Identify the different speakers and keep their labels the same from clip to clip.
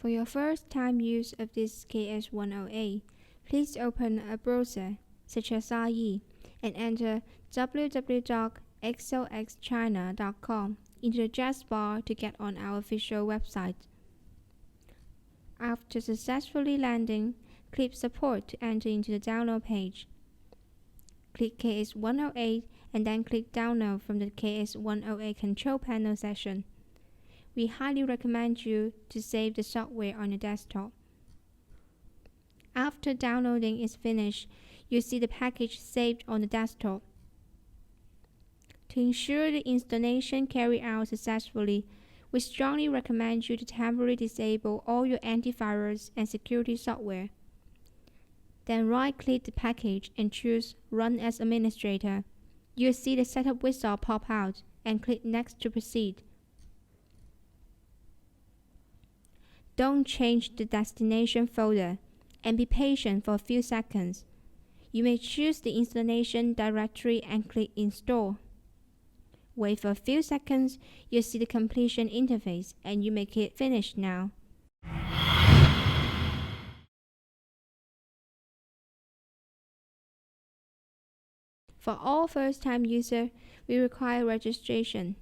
Speaker 1: For your first time use of this KS108, please open a browser such as IE and enter www.xoxchina.com into the address bar to get on our official website. After successfully landing, click Support to enter into the download page. Click KS108 and then click Download from the KS108 control panel section. We highly recommend you to save the software on your desktop. After downloading is finished, you see the package saved on the desktop. To ensure the installation carried out successfully, we strongly recommend you to temporarily disable all your antivirus and security software. Then right-click the package and choose Run as Administrator. You'll see the setup wizard pop out and click Next to proceed. Don't change the destination folder and be patient for a few seconds. You may choose the installation directory and click Install. Wait for a few seconds, you'll see the completion interface and you may click Finish now. For all first-time users, we require registration.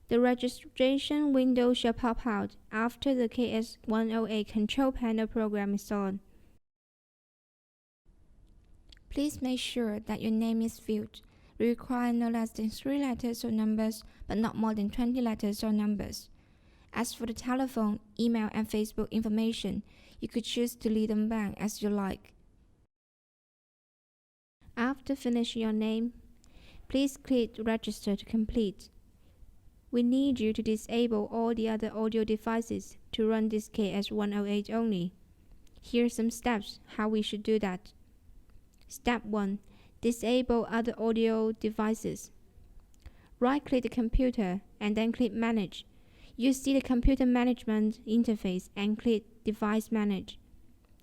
Speaker 1: The registration window shall pop out after the KS108 control panel program is on. Please make sure that your name is filled. We require no less than 3 letters or numbers, but not more than 20 letters or numbers. As for the telephone, email, and Facebook information, you could choose to leave them blank as you like. After finishing your name, please click Register to complete. We need you to disable all the other audio devices to run this KS108 only. Here are some steps how we should do that. Step 1. Disable other audio devices. Right-click the computer and then click Manage. You see the computer management interface and click Device Manage.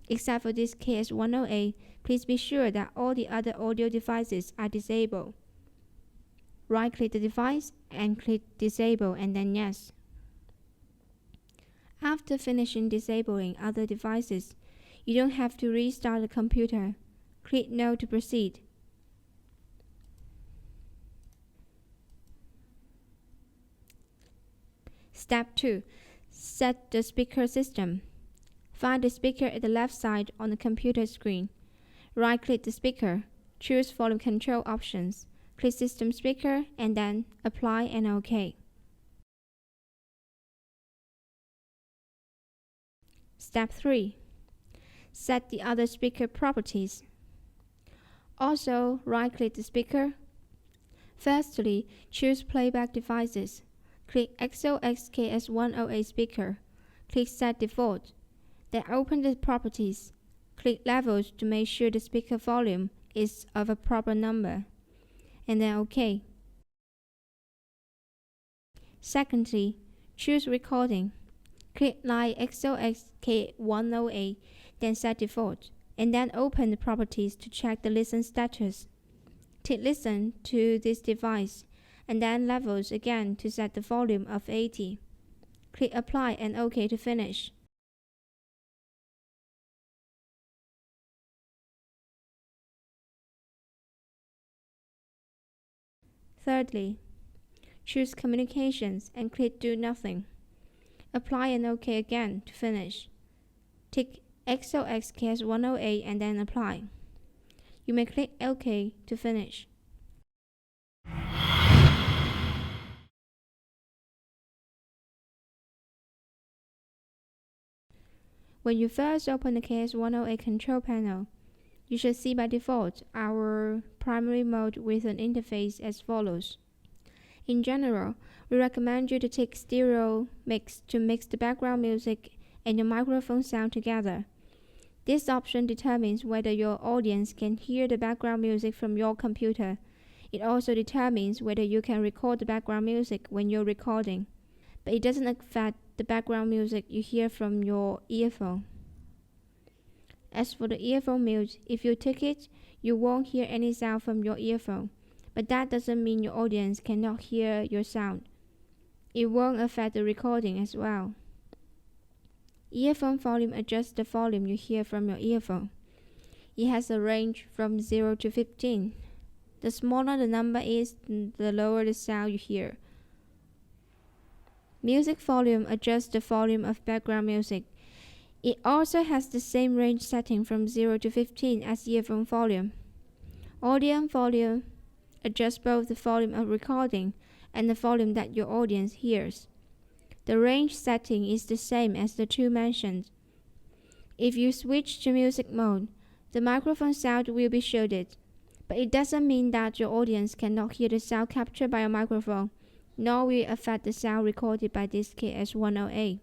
Speaker 1: Except for this KS108, please be sure that all the other audio devices are disabled. Right-click the device and click Disable and then Yes. After finishing disabling other devices, you don't have to restart the computer. Click No to proceed. Step 2. Set the speaker system. Find the speaker at the left side on the computer screen. Right-click the speaker. Choose volume control options. Click System Speaker and then Apply and OK. Step 3. Set the other speaker properties. Also, right-click the speaker. Firstly, choose Playback Devices. Click XOX KS108 speaker. Click Set Default. Then open the properties. Click Levels to make sure the speaker volume is of a proper number. And then OK. Secondly, choose Recording. Click Line XOX K108, then Set Default, and then open the properties to check the listen status. Click Listen to this device, and then Levels again to set the volume of 80. Click Apply and OK to finish. Thirdly, choose Communications and click Do Nothing. Apply and OK again to finish. Tick XOX KS108 and then Apply. You may click OK to finish. When you first open the KS108 control panel, you should see by default our primary mode with an interface as follows. In general, we recommend you to take stereo mix to mix the background music and your microphone sound together. This option determines whether your audience can hear the background music from your computer. It also determines whether you can record the background music when you're recording, but it doesn't affect the background music you hear from your earphone. As for the earphone mute, if you take it, you won't hear any sound from your earphone, but that doesn't mean your audience cannot hear your sound. It won't affect the recording as well. Earphone volume adjusts the volume you hear from your earphone. It has a range from 0 to 15. The smaller the number is, the lower the sound you hear. Music volume adjusts the volume of background music. It also has the same range setting from 0 to 15 as earphone volume. Audio volume adjusts both the volume of recording and the volume that your audience hears. The range setting is the same as the two mentioned. If you switch to music mode, the microphone sound will be shielded, but it doesn't mean that your audience cannot hear the sound captured by your microphone, nor will it affect the sound recorded by this KS108.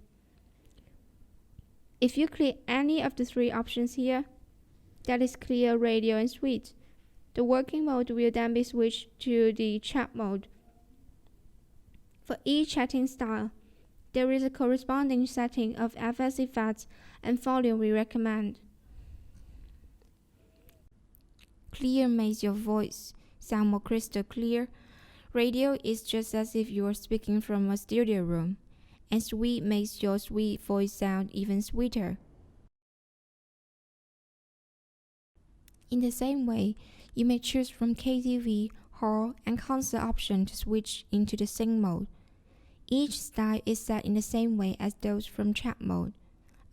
Speaker 1: If you click any of the three options here, that is clear, radio, and suite, the working mode will then be switched to the chat mode. For each chatting style, there is a corresponding setting of FS effects and volume we recommend. Clear makes your voice sound more crystal clear. Radio is just as if you are speaking from a studio room, and sweet makes your sweet voice sound even sweeter. In the same way, you may choose from KTV, hall, and concert option to switch into the sing mode. Each style is set in the same way as those from chat mode.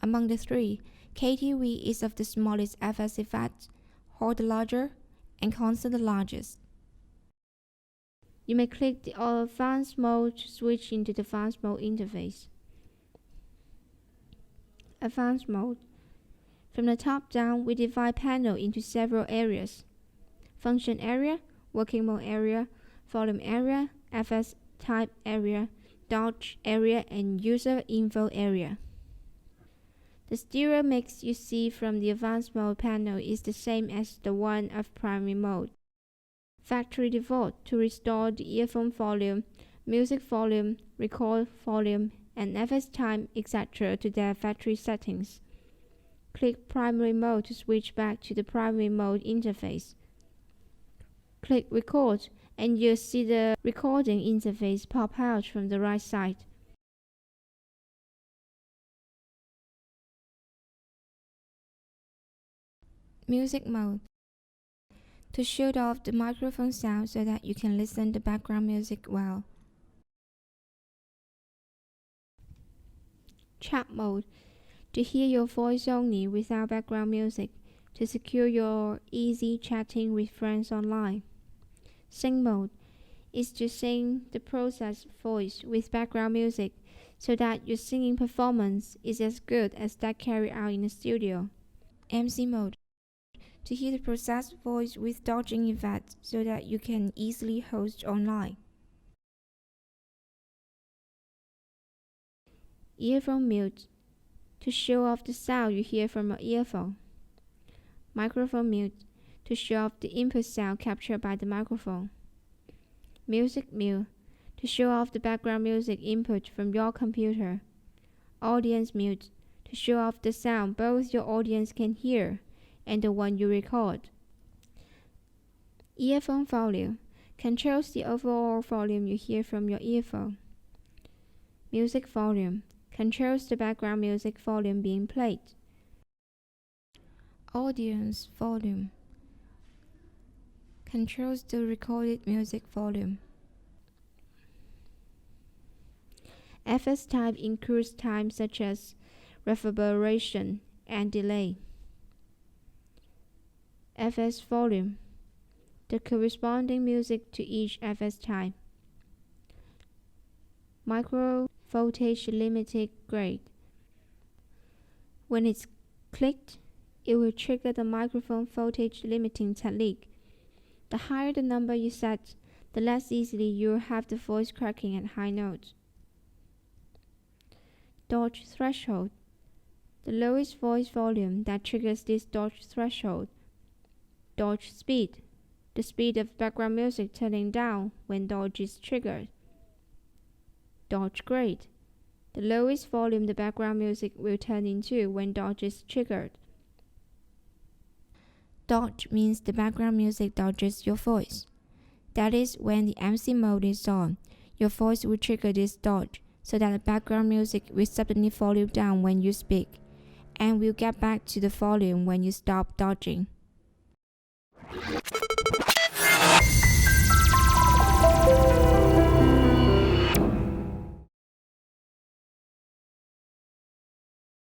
Speaker 1: Among the three, KTV is of the smallest FS effect, hall the larger, and concert the largest. You may click the advanced mode to switch into the advanced mode interface. Advanced mode. From the top down, we divide panel into several areas: function area, working mode area, volume area, FS type area, dodge area, and user info area. The stereo mix you see from the advanced mode panel is the same as the one of primary mode. Factory default to restore the earphone volume, music volume, record volume, and FS time, etc. to their factory settings. Click primary mode to switch back to the primary mode interface. Click record and you'll see the recording interface pop out from the right side. Music mode. To shut off the microphone sound so that you can listen to background music well. Chat mode. To hear your voice only without background music, to secure your easy chatting with friends online. Sing mode is to sing the processed voice with background music so that your singing performance is as good as that carried out in the studio. MC mode. To hear the processed voice with dodging effects so that you can easily host online. Earphone mute. To show off the sound you hear from your earphone. Microphone mute. To show off the input sound captured by the microphone. Music mute. To show off the background music input from your computer. Audience mute. To show off the sound both your audience can hear and the one you record. Earphone volume controls the overall volume you hear from your earphone. Music volume controls the background music volume being played. Audience volume controls the recorded music volume. FS type includes time such as reverberation and delay. FS volume, the corresponding music to each FS type. Micro voltage limited grade. When it's clicked, it will trigger the microphone voltage limiting technique. The higher the number you set, the less easily you will have the voice cracking at high notes. Dodge threshold, the lowest voice volume that triggers this dodge threshold. Dodge speed, the speed of background music turning down when dodge is triggered. Dodge grade, the lowest volume the background music will turn into when dodge is triggered. Dodge means the background music dodges your voice. That is, when the MC mode is on, your voice will trigger this dodge, so that the background music will suddenly volume down when you speak, and will get back to the volume when you stop dodging.